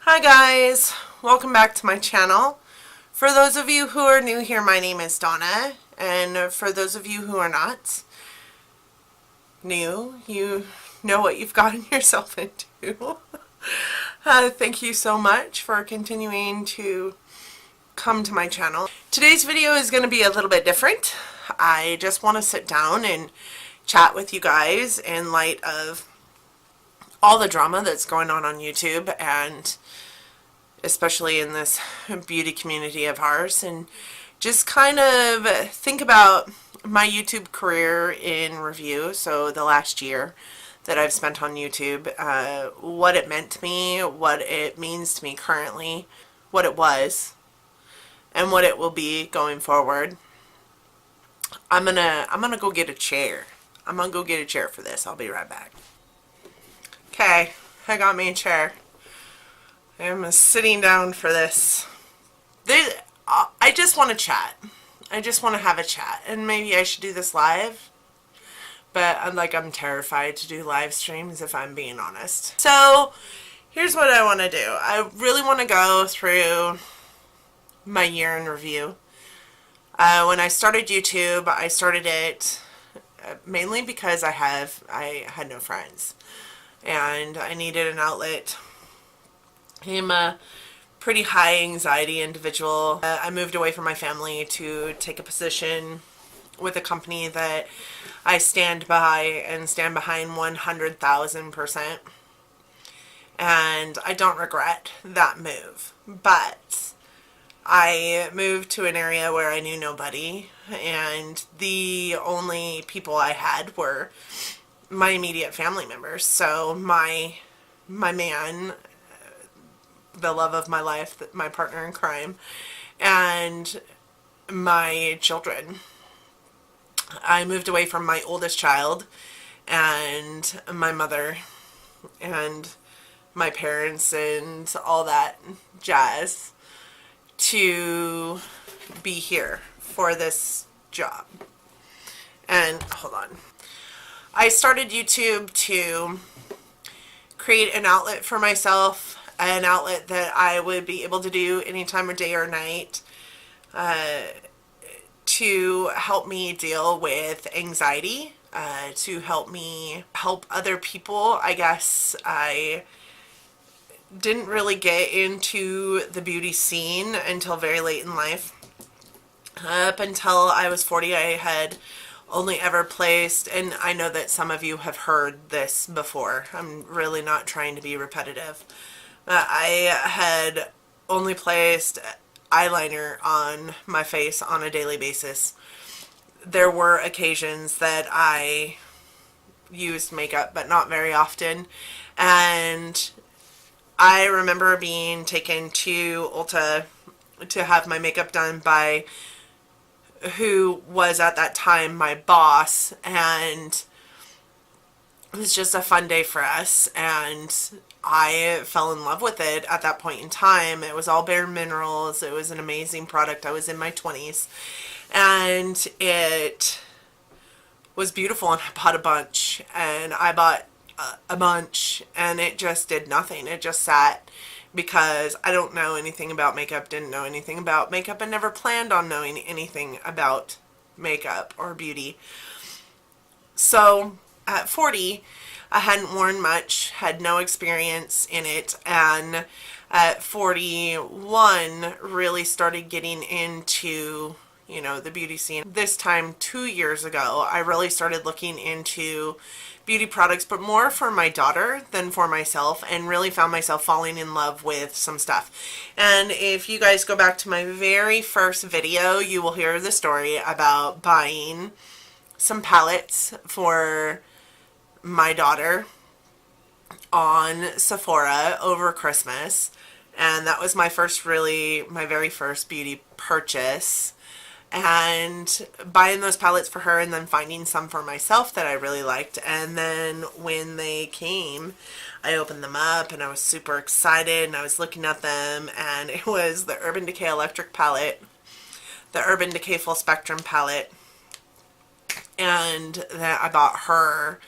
Hi guys, welcome back to my channel. For those of you who are new here, my name is Donna, and for those of you who are not new, you know what you've gotten yourself into. Thank you so much for continuing to come to my channel. Today's video is going to be a little bit different. I just want to sit down and chat with you guys in light of all the drama that's going on YouTube, and especially in this beauty community of ours, and just kind of think about my YouTube career in review. So the last year that I've spent on YouTube, what it meant to me, what it means to me currently, what it was, and what it will be going forward. I'm gonna go get a chair. I'm gonna go get a chair for this. I'll be right back. Okay, I got me a chair. I'm sitting down for this. I just want to chat. I just want to have a chat, and maybe I should do this live. But I'm terrified to do live streams, if I'm being honest. So here's what I want to do. I really want to go through my year in review. When I started YouTube, I started it mainly because I had no friends, and I needed an outlet. I'm a pretty high anxiety individual. I moved away from my family to take a position with a company that I stand by and stand behind 100,000%. And I don't regret that move. But I moved to an area where I knew nobody, and the only people I had were my immediate family members. So my man, the love of my life, my partner in crime, and my children. I moved away from my oldest child and my mother and my parents and all that jazz to be here for this job. And hold on. I started YouTube to create an outlet for myself, an outlet that I would be able to do any time of day or night, to help me deal with anxiety, to help me help other people. I guess I didn't really get into the beauty scene until very late in life. Up until I was 40, I had only ever placed, and I know that some of you have heard this before, I'm really not trying to be repetitive, I had only placed eyeliner on my face on a daily basis. There were occasions that I used makeup, but not very often. And I remember being taken to Ulta to have my makeup done by who was at that time my boss, and it was just a fun day for us, and I fell in love with it at that point in time. It was all Bare Minerals. It was an amazing product. I was in my 20s, and it was beautiful, and I bought a bunch, and I bought a bunch, and it just did nothing. It just sat, because I don't know anything about makeup, didn't know anything about makeup, and never planned on knowing anything about makeup or beauty. So at 40, I hadn't worn much, had no experience in it, and at 41 really started getting into, the beauty scene. This time 2 years ago, I really started looking into beauty products, but more for my daughter than for myself, and really found myself falling in love with some stuff. And if you guys go back to my very first video, you will hear the story about buying some palettes for my daughter on Sephora over Christmas, and that was my very first beauty purchase. And buying those palettes for her, and then finding some for myself that I really liked. And then when they came, I opened them up, and I was super excited, and I was looking at them, and it was the Urban Decay Electric palette, the Urban Decay Full Spectrum palette, and then I bought her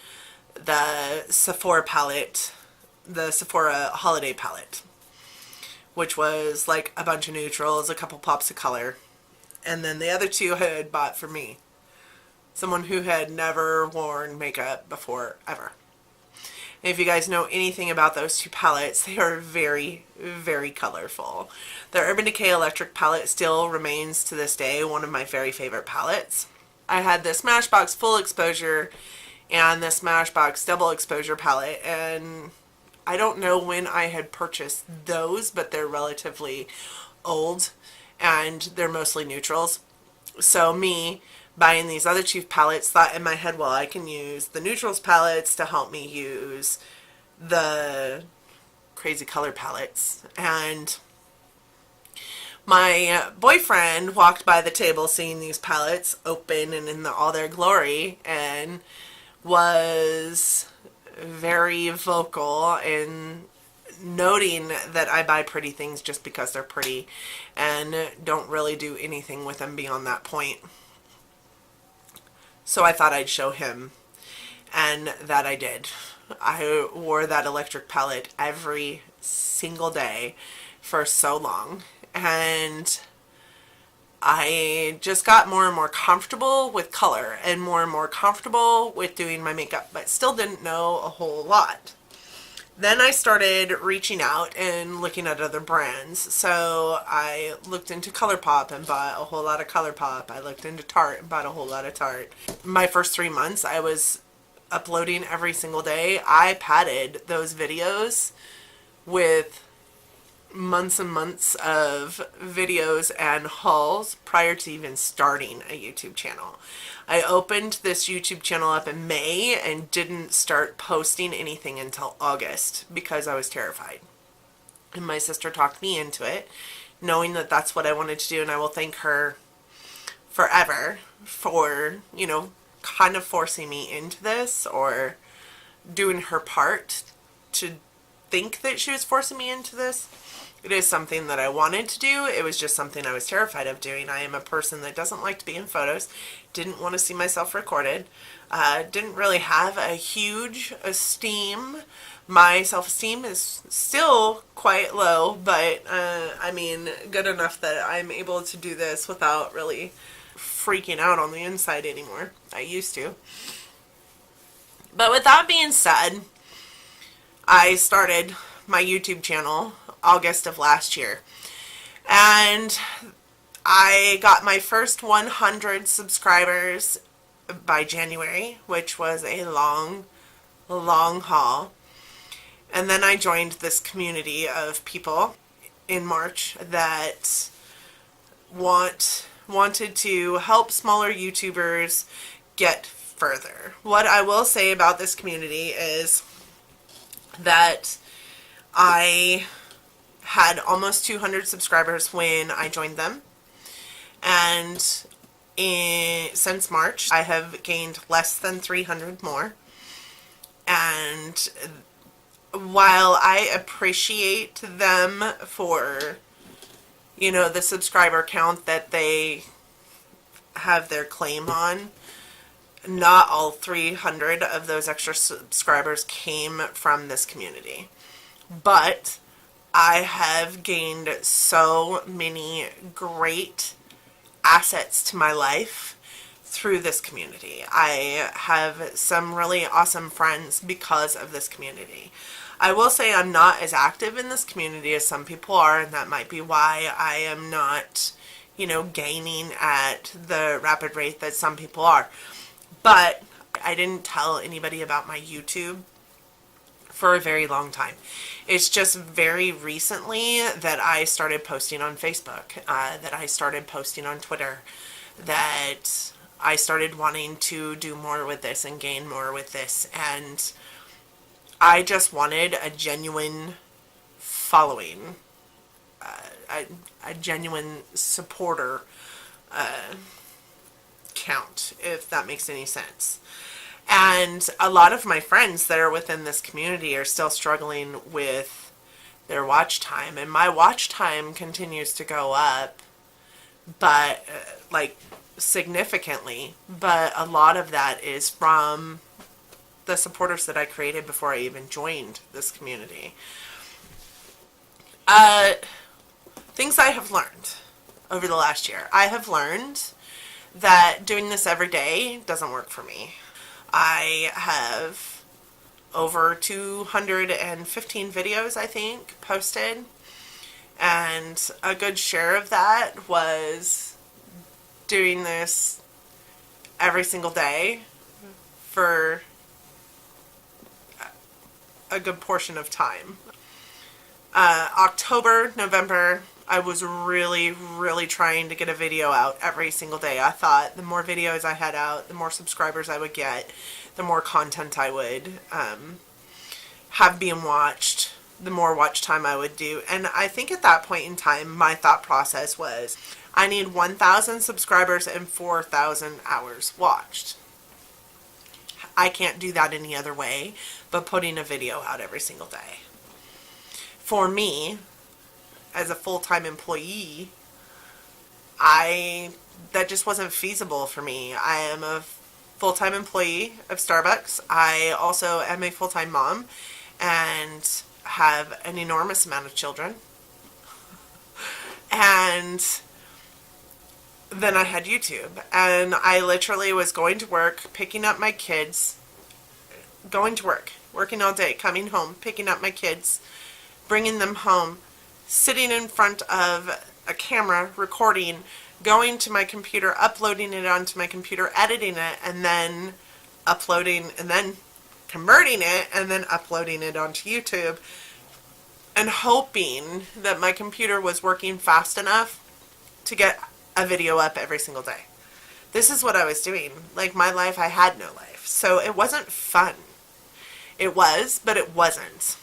the Sephora palette, the Sephora holiday palette. which was like a bunch of neutrals, a couple pops of color. And then the other two I had bought for me. Someone who had never worn makeup before, ever. And if you guys know anything about those two palettes, they are very, very colorful. The Urban Decay Electric palette still remains to this day one of my very favorite palettes. I had this Smashbox Full Exposure and the Smashbox Double Exposure palette, and I don't know when I had purchased those, but they're relatively old and they're mostly neutrals. So me buying these other two palettes, thought in my head, well, I can use the neutrals palettes to help me use the crazy color palettes. And my boyfriend walked by the table seeing these palettes open and in all their glory, and was very vocal in noting that I buy pretty things just because they're pretty and don't really do anything with them beyond that point. So I thought I'd show him, and that I did. I wore that electric palette every single day for so long, and I just got more and more comfortable with color and more comfortable with doing my makeup, but still didn't know a whole lot. Then I started reaching out and looking at other brands. So I looked into ColourPop and bought a whole lot of ColourPop. I looked into Tarte and bought a whole lot of Tarte. My first 3 months I was uploading every single day. I padded those videos with months and months of videos and hauls prior to even starting a YouTube channel. I opened this YouTube channel up in May and didn't start posting anything until August because I was terrified. And my sister talked me into it, knowing that that's what I wanted to do, and I will thank her forever for, you know, kind of forcing me into this, or doing her part to think that she was forcing me into this. It is something that I wanted to do. It was just something I was terrified of doing. I am a person that doesn't like to be in photos. Didn't want to see myself recorded. Didn't really have a huge esteem. My self-esteem is still quite low, but I mean, good enough that I'm able to do this without really freaking out on the inside anymore. I used to. But with that being said, I started my YouTube channel August of last year, and I got my first 100 subscribers by January, which was a long haul. And then I joined this community of people in March that wanted to help smaller YouTubers get further. What I will say about this community is that I had almost 200 subscribers when I joined them, and since March I have gained less than 300 more. And while I appreciate them for, you know, the subscriber count that they have their claim on, not all 300 of those extra subscribers came from this community. But I have gained so many great assets to my life through this community. I have some really awesome friends because of this community. I will say I'm not as active in this community as some people are, and that might be why I am not, you know, gaining at the rapid rate that some people are. But I didn't tell anybody about my YouTube for a very long time. It's just very recently that I started posting on Facebook, that I started posting on Twitter, that I started wanting to do more with this and gain more with this, and I just wanted a genuine following, a genuine supporter count, if that makes any sense. And a lot of my friends that are within this community are still struggling with their watch time, and my watch time continues to go up, but like significantly, but a lot of that is from the supporters that I created before I even joined this community. Things I have learned over the last year. I have learned that doing this every day doesn't work for me. I have over 215 videos, I think, posted, and a good share of that was doing this every single day for a good portion of time. October, November, I was really trying to get a video out every single day. I thought the more videos I had out, the more subscribers I would get, the more content I would have being watched, the more watch time I would do. And I think at that point in time, my thought process was, I need 1,000 subscribers and 4,000 hours watched. I can't do that any other way but putting a video out every single day. For me, as a full-time employee, that just wasn't feasible for me. I am a full-time employee of Starbucks. I also am a full-time mom and have an enormous amount of children. And then I had YouTube, and I literally was going to work, picking up my kids, going to work, working all day, coming home, picking up my kids, bringing them home, sitting in front of a camera, recording, going to my computer, uploading it onto my computer, editing it, and then uploading, and then converting it, and then uploading it onto YouTube, and hoping that my computer was working fast enough to get a video up every single day. This is what I was doing. Like, my life, I had no life. So it wasn't fun. It was, but it wasn't.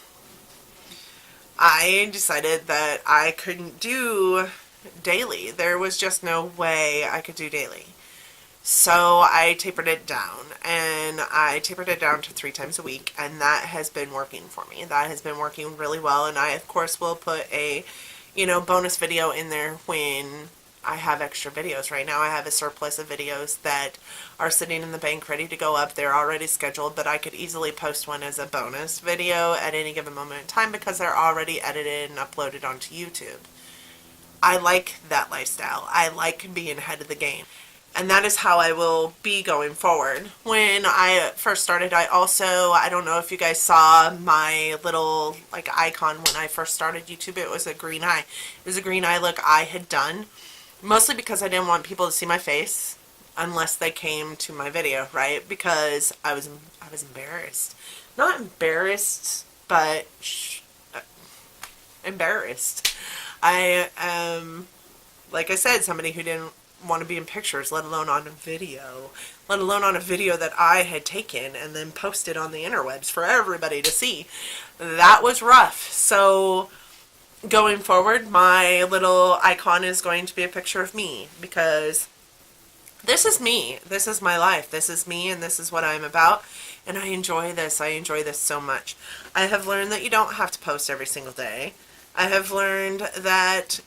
I decided that I couldn't do daily. There was just no way I could do daily. So I tapered it down, and I tapered it down to 3 times a week, and that has been working for me. That has been working really well, and I, of course, will put a, bonus video in there when I have extra videos. Right now I have a surplus of videos that are sitting in the bank ready to go up. They're already scheduled, but I could easily post one as a bonus video at any given moment in time because they're already edited and uploaded onto YouTube. I like that lifestyle. I like being ahead of the game. And that is how I will be going forward. When I first started, I don't know if you guys saw my little icon when I first started YouTube. It was a green eye. It was a green eye look I had done. Mostly because I didn't want people to see my face unless they came to my video, right? Because I was embarrassed. Not embarrassed, but embarrassed. I am, like I said, somebody who didn't want to be in pictures, let alone on a video. Let alone on a video that I had taken and then posted on the interwebs for everybody to see. That was rough. So going forward, my little icon is going to be a picture of me, because this is me. This is my life. This is me, and this is what I'm about. And I enjoy this. I enjoy this so much. I have learned that you don't have to post every single day. I have learned that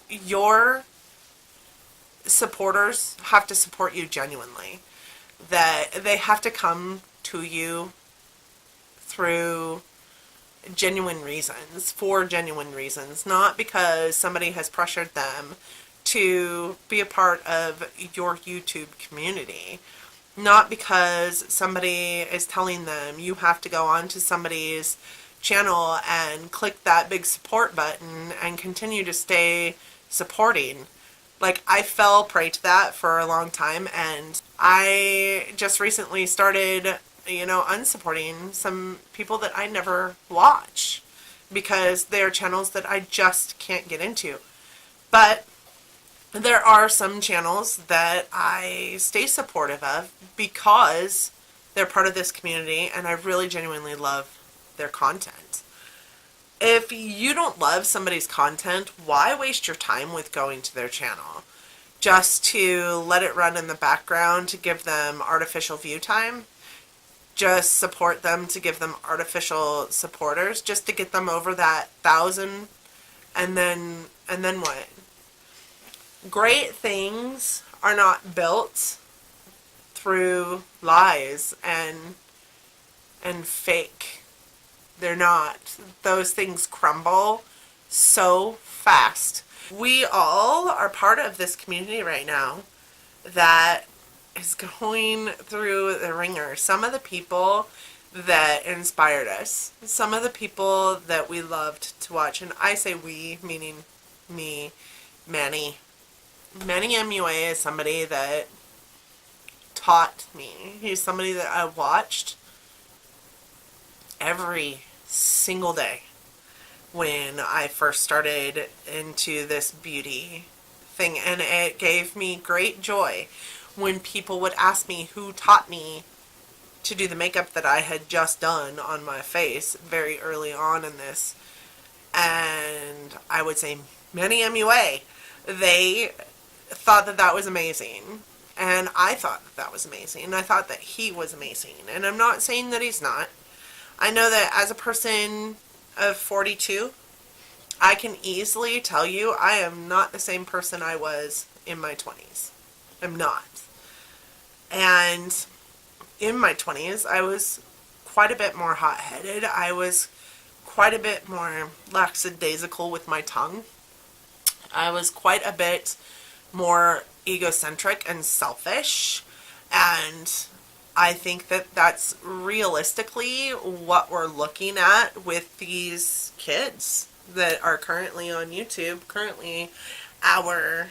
your supporters have to support you genuinely. That they have to come to you through genuine reasons, for genuine reasons, not because somebody has pressured them to be a part of your YouTube community, not because somebody is telling them you have to go onto somebody's channel and click that big support button and continue to stay supporting. Like, I fell prey to that for a long time, and I just recently started unsupporting some people that I never watch because they're channels that I just can't get into. But there are some channels that I stay supportive of because they're part of this community and I really genuinely love their content. If you don't love somebody's content, why waste your time with going to their channel? Just to let it run in the background to give them artificial view time? Just support them to give them artificial supporters, just to get them over that 1,000, and then what? Great things are not built through lies and fake. They're not. Those things crumble so fast. We all are part of this community right now that is going through the ringer. Some of the people that inspired us, some of the people that we loved to watch, and I say we, meaning me, Manny. Manny MUA is somebody that taught me. He's somebody that I watched every single day when I first started into this beauty thing, and it gave me great joy when people would ask me who taught me to do the makeup that I had just done on my face very early on in this, and I would say Manny MUA. They thought that that was amazing, and I thought that that was amazing, and I thought that he was amazing, and I'm not saying that he's not. I know that as a person of 42, I can easily tell you I am not the same person I was in my 20s. I'm not. And in my 20s, I was quite a bit more hot-headed. I was quite a bit more lackadaisical with my tongue. I was quite a bit more egocentric and selfish, and I think that that's realistically what we're looking at with these kids that are currently on YouTube, currently our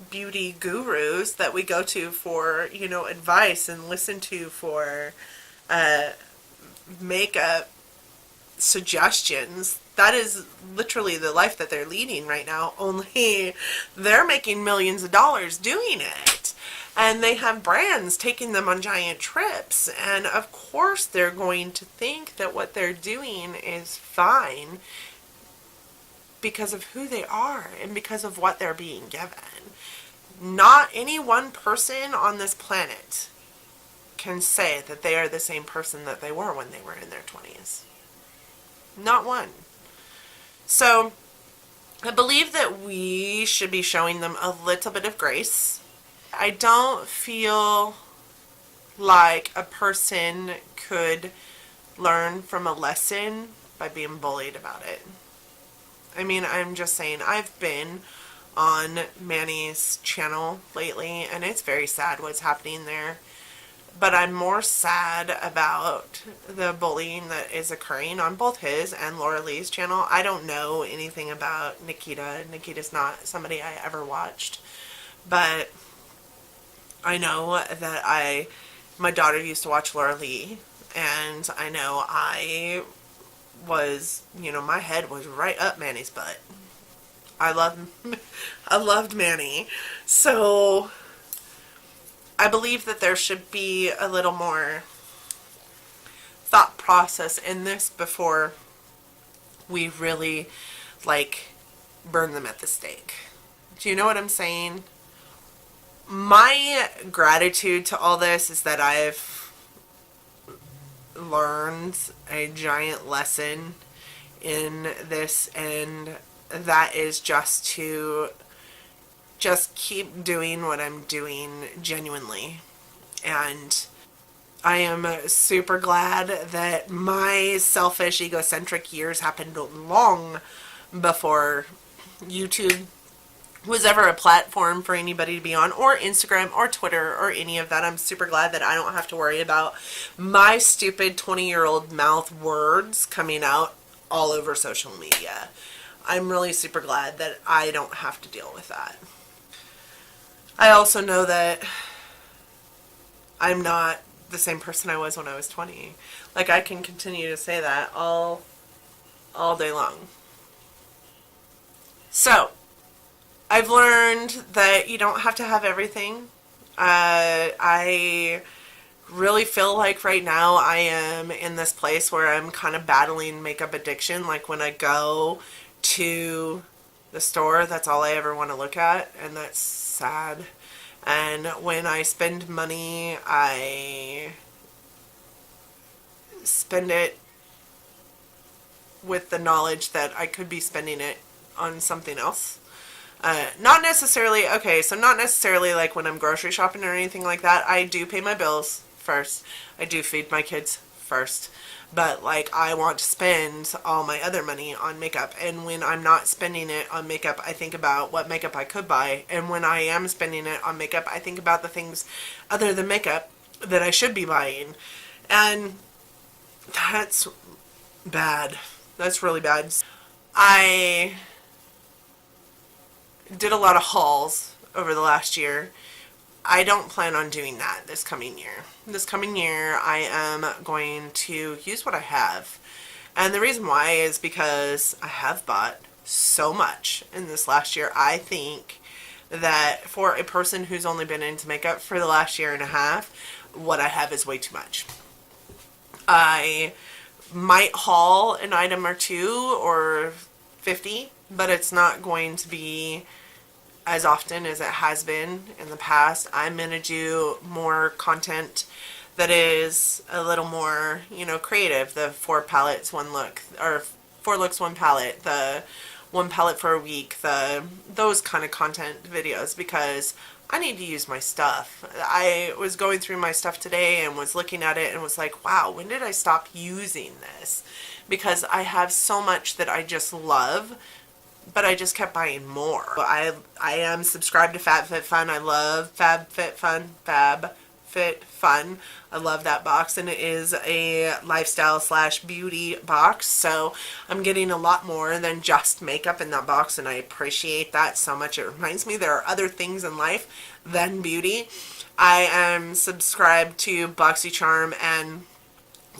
beauty gurus that we go to for, you know, advice and listen to for makeup suggestions. That is literally the life that they're leading right now, only they're making millions of dollars doing it. And they have brands taking them on giant trips. And of course they're going to think that what they're doing is fine because of who they are and because of what they're being given. Not any one person on this planet can say that they are the same person that they were when they were in their 20s. Not one. So I believe that we should be showing them a little bit of grace. I don't feel like a person could learn from a lesson by being bullied about it. I mean, I'm just saying, I've been on Manny's channel lately, and it's very sad what's happening there. But I'm more sad about the bullying that is occurring on both his and Laura Lee's channel. I don't know anything about Nikita. Nikita's not somebody I ever watched. But I know that my daughter used to watch Laura Lee, and I know I was, you know, my head was right up Manny's butt. I loved Manny. So I believe that there should be a little more thought process in this before we really, like, burn them at the stake. Do you know what I'm saying? My gratitude to all this is that I've learned a giant lesson in this, and that is just to keep doing what I'm doing genuinely. And I am super glad that my selfish, egocentric years happened long before YouTube was ever a platform for anybody to be on, or Instagram or Twitter or any of that. I'm super glad that I don't have to worry about my stupid 20-year-old mouth words coming out all over social media. I'm really super glad that I don't have to deal with that. I also know that I'm not the same person I was when I was 20. Like, I can continue to say that all day long. So I've learned that you don't have to have everything. I really feel like right now I am in this place where I'm kind of battling makeup addiction. Like, when I go to the store, that's all I ever want to look at, and that's sad. And when I spend money, I spend it with the knowledge that I could be spending it on something else. Not necessarily like when I'm grocery shopping or anything like that. I do pay my bills first. I do feed my kids first. But like, I want to spend all my other money on makeup, and when I'm not spending it on makeup, I think about what makeup I could buy, and when I am spending it on makeup, I think about the things other than makeup that I should be buying. And that's bad. That's really bad. I did a lot of hauls over the last year. I don't plan on doing that this coming year. This coming year, I am going to use what I have. And the reason why is because I have bought so much in this last year. I think that for a person who's only been into makeup for the last year and a half, what I have is way too much. I might haul an item or two or 50, but it's not going to be as often as it has been in the past. I'm going to do more content that is a little more, you know, creative. The 4 palettes, 1 look, or 4 looks, 1 palette, the 1 palette for a week, those kind of content videos, because I need to use my stuff. I was going through my stuff today and was looking at it and was like, wow, when did I stop using this? Because I have so much that I just love, but I just kept buying more. I am subscribed to FabFitFun. I love FabFitFun. I love that box, and it is a lifestyle / beauty box, so I'm getting a lot more than just makeup in that box, and I appreciate that so much. It reminds me there are other things in life than beauty. I am subscribed to BoxyCharm and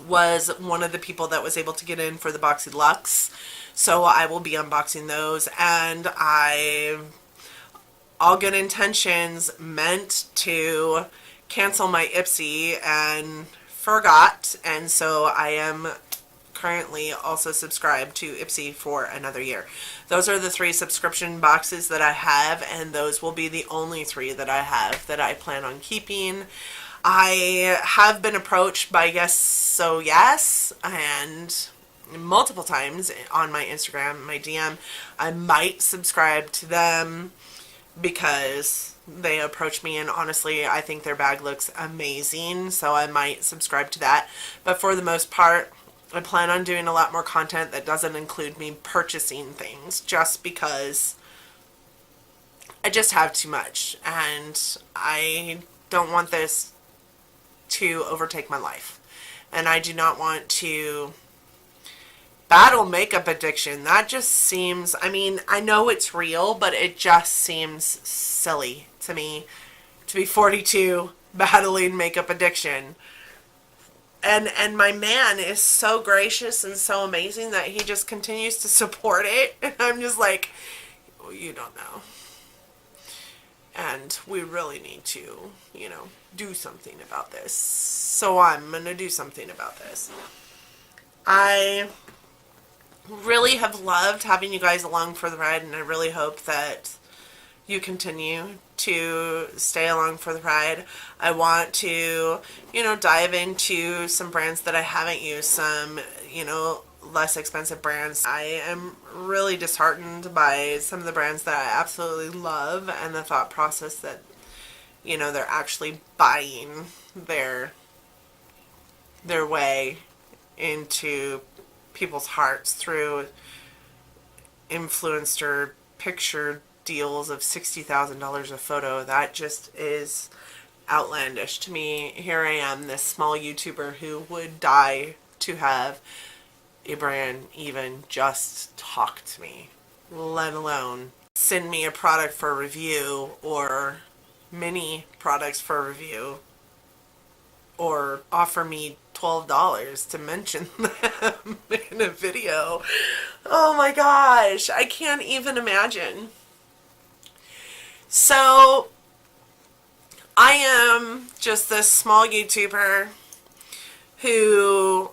was one of the people that was able to get in for the Boxy Luxe. So I will be unboxing those, and all good intentions meant to cancel my Ipsy and forgot, and so I am currently also subscribed to Ipsy for another year. Those are the 3 subscription boxes that I have, and those will be the only 3 that I have that I plan on keeping. I have been approached by Yes So Yes, and multiple times on my Instagram, my DM. I might subscribe to them because they approached me, and honestly, I think their bag looks amazing, so I might subscribe to that. But for the most part, I plan on doing a lot more content that doesn't include me purchasing things, just because I just have too much, and I don't want this to overtake my life. And I do not want to battle makeup addiction. That just seems, I mean, I know it's real, but it just seems silly to me to be 42 battling makeup addiction. And my man is so gracious and so amazing that he just continues to support it. And I'm just like, well, you don't know. And we really need to, you know, do something about this. So I'm going to do something about this. I really have loved having you guys along for the ride, and I really hope that you continue to stay along for the ride. I want to, you know, dive into some brands that I haven't used, some, you know, less expensive brands. I am really disheartened by some of the brands that I absolutely love, and the thought process that, you know, they're actually buying their way into people's hearts through influencer picture deals of $60,000 a photo. That just is outlandish to me. Here I am, this small YouTuber who would die to have a brand even just talk to me, let alone send me a product for review, or many products for review, or offer me $12 to mention them in a video. Oh my gosh, I can't even imagine. So I am just this small YouTuber who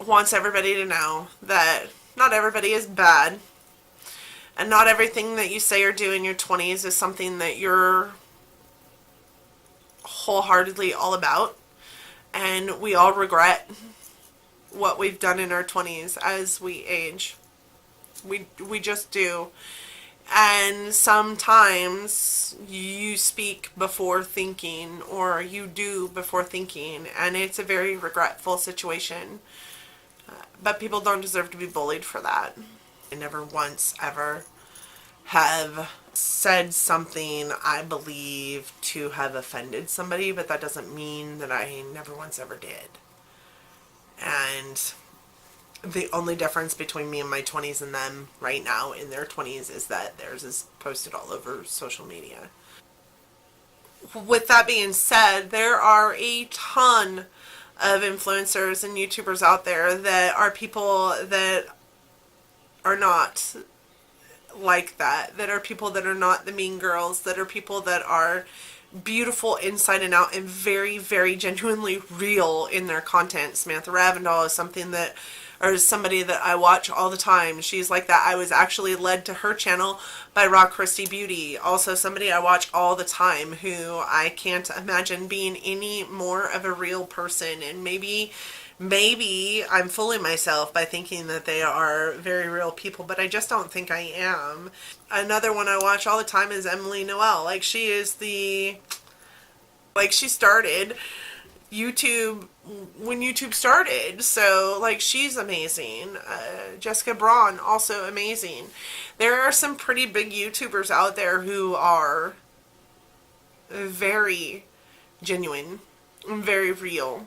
wants everybody to know that not everybody is bad, and not everything that you say or do in your 20s is something that you're wholeheartedly all about. And we all regret what we've done in our 20s as we age. We just do. And sometimes you speak before thinking, or you do before thinking, and it's a very regretful situation. But people don't deserve to be bullied for that. I never once ever have said something I believe to have offended somebody, but that doesn't mean that I never once ever did. And the only difference between me and my 20s and them right now in their 20s is that theirs is posted all over social media. With that being said, there are a ton of influencers and YouTubers out there that are people that are not like that, that are people that are not the mean girls, that are people that are beautiful inside and out and very, very genuinely real in their content. Samantha Ravindall is somebody that I watch all the time. She's like that. I was actually led to her channel by Rock Christie Beauty. Also somebody I watch all the time who I can't imagine being any more of a real person. And maybe I'm fooling myself by thinking that they are very real people, but I just don't think I am. Another one I watch all the time is Emily Noel. She started YouTube when YouTube started, so she's amazing. Jessica Braun, also amazing. There are some pretty big YouTubers out there who are very genuine and very real.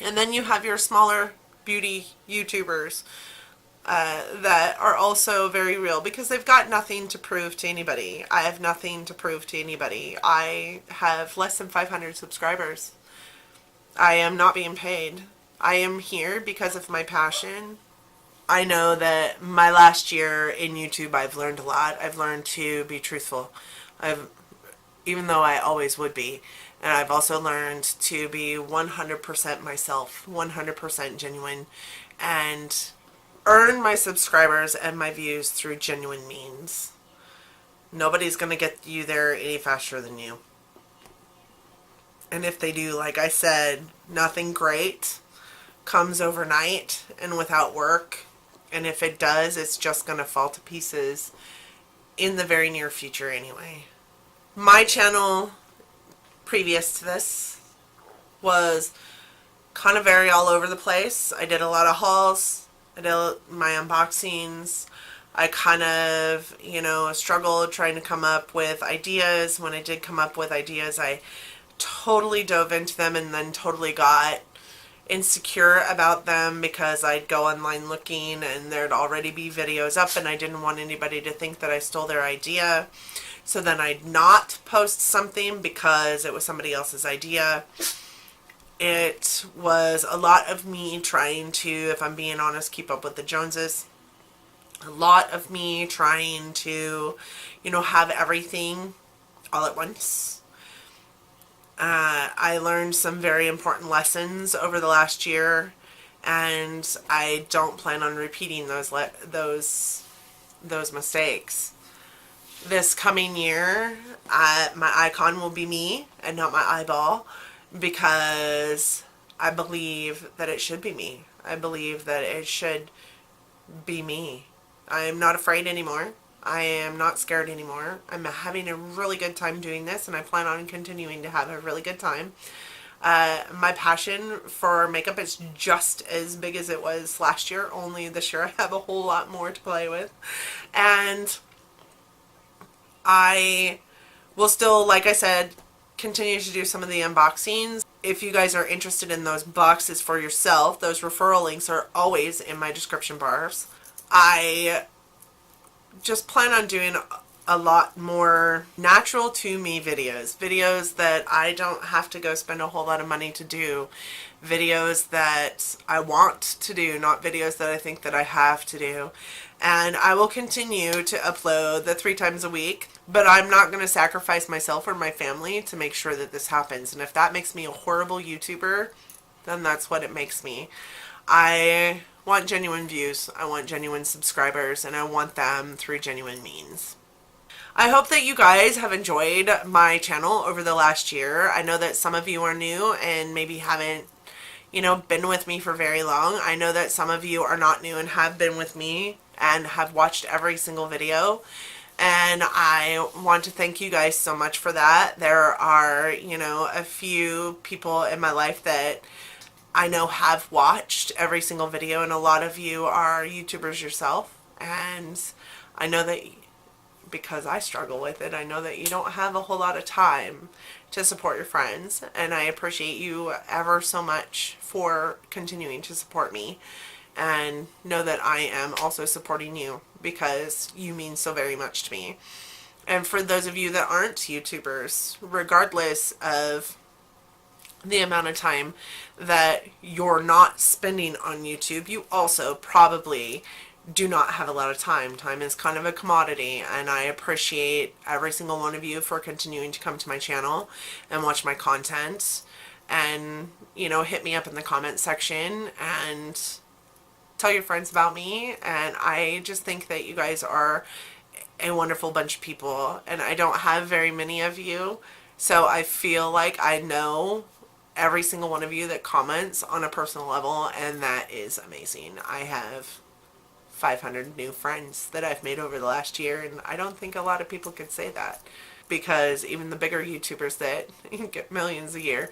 And then you have your smaller beauty YouTubers that are also very real because they've got nothing to prove to anybody. I have nothing to prove to anybody. I have less than 500 subscribers. I am not being paid. I am here because of my passion. I know that my last year in YouTube I've learned a lot. I've learned to be truthful. Even though I always would be. And I've also learned to be 100% myself, 100% genuine, and earn my subscribers and my views through genuine means. Nobody's going to get you there any faster than you. And if they do, like I said, nothing great comes overnight and without work. And if it does, it's just going to fall to pieces in the very near future anyway. My channel previous to this was kind of very all over the place. I did a lot of hauls. I did my unboxings. I kind of, struggled trying to come up with ideas. When I did come up with ideas, I totally dove into them and then totally got insecure about them because I'd go online looking and there'd already be videos up and I didn't want anybody to think that I stole their idea. So then I'd not post something because it was somebody else's idea. It was a lot of me trying to, if I'm being honest, keep up with the Joneses. A lot of me trying to, have everything all at once. I learned some very important lessons over the last year, and I don't plan on repeating those mistakes. This coming year, my icon will be me and not my eyeball, because I believe that it should be me. I believe that it should be me. I am not afraid anymore. I am not scared anymore. I'm having a really good time doing this, and I plan on continuing to have a really good time. My passion for makeup is just as big as it was last year, only this year I have a whole lot more to play with. And I will still, like I said, continue to do some of the unboxings. If you guys are interested in those boxes for yourself, those referral links are always in my description bars. I just plan on doing a lot more natural to me videos that I don't have to go spend a whole lot of money to do, videos that I want to do, not videos that I think that I have to do. And I will continue to upload the 3 times a week, but I'm not going to sacrifice myself or my family to make sure that this happens. And if that makes me a horrible YouTuber, then that's what it makes me. I want genuine views, I want genuine subscribers, and I want them through genuine means. I hope that you guys have enjoyed my channel over the last year. I know that some of you are new and maybe haven't, been with me for very long. I know that some of you are not new and have been with me and have watched every single video. And I want to thank you guys so much for that. There are, you know, a few people in my life that I know have watched every single video, and a lot of you are YouTubers yourself. And I know that because I struggle with it, I know that you don't have a whole lot of time to support your friends, and I appreciate you ever so much for continuing to support me, and know that I am also supporting you because you mean so very much to me. And for those of you that aren't YouTubers, regardless of the amount of time that you're not spending on YouTube, you also probably do not have a lot of time. Time is kind of a commodity, and I appreciate every single one of you for continuing to come to my channel and watch my content, and, you know, hit me up in the comment section and tell your friends about me. And I just think that you guys are a wonderful bunch of people, and I don't have very many of you, so I feel like I know every single one of you that comments on a personal level, and that is amazing. I have 500 new friends that I've made over the last year, and I don't think a lot of people could say that, because even the bigger YouTubers that get millions a year,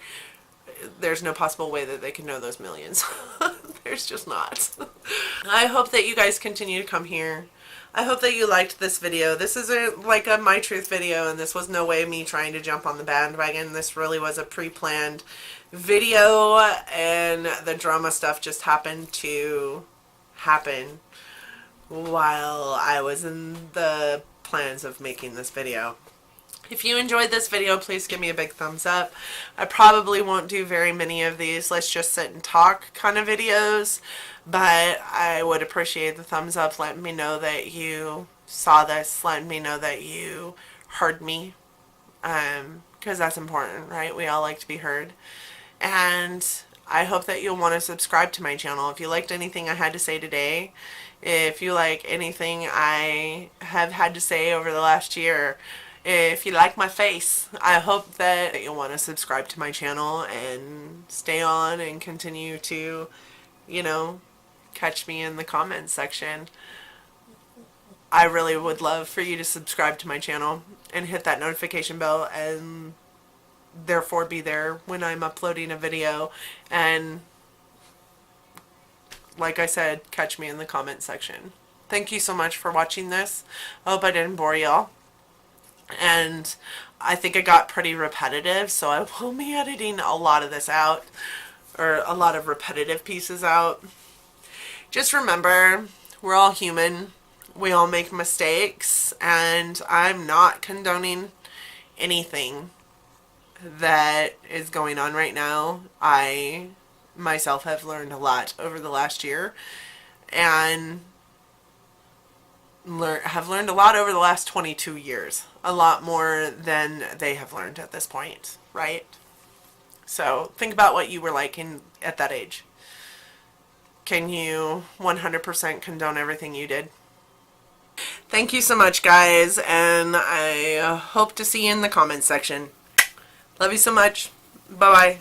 there's no possible way that they can know those millions. There's just not. I hope that you guys continue to come here. I hope that you liked this video. This isn't like a My Truth video, and this was no way me trying to jump on the bandwagon. This really was a pre-planned video, and the drama stuff just happened to happen while I was in the plans of making this video. If you enjoyed this video, please give me a big thumbs up. I probably won't do very many of these let's just sit and talk kind of videos, but I would appreciate the thumbs up, letting me know that you saw this, letting me know that you heard me, because that's important, right? We all like to be heard. And I hope that you'll want to subscribe to my channel. If you liked anything I had to say today, if you like anything I have had to say over the last year, if you like my face, I hope that you'll want to subscribe to my channel and stay on and continue to, you know, catch me in the comments section. I really would love for you to subscribe to my channel and hit that notification bell, and therefore be there when I'm uploading a video. And like I said, catch me in the comment section. Thank you so much for watching this. I hope I didn't bore y'all. And I think it got pretty repetitive, so I will be editing a lot of this out, or a lot of repetitive pieces out. Just remember, we're all human. We all make mistakes, and I'm not condoning anything that is going on right now. I myself have learned a lot over the last year, and have learned a lot over the last 22 years. A lot more than they have learned at this point, right? So think about what you were like at that age. Can you 100% condone everything you did? Thank you so much, guys, and I hope to see you in the comments section. Love you so much. Bye-bye.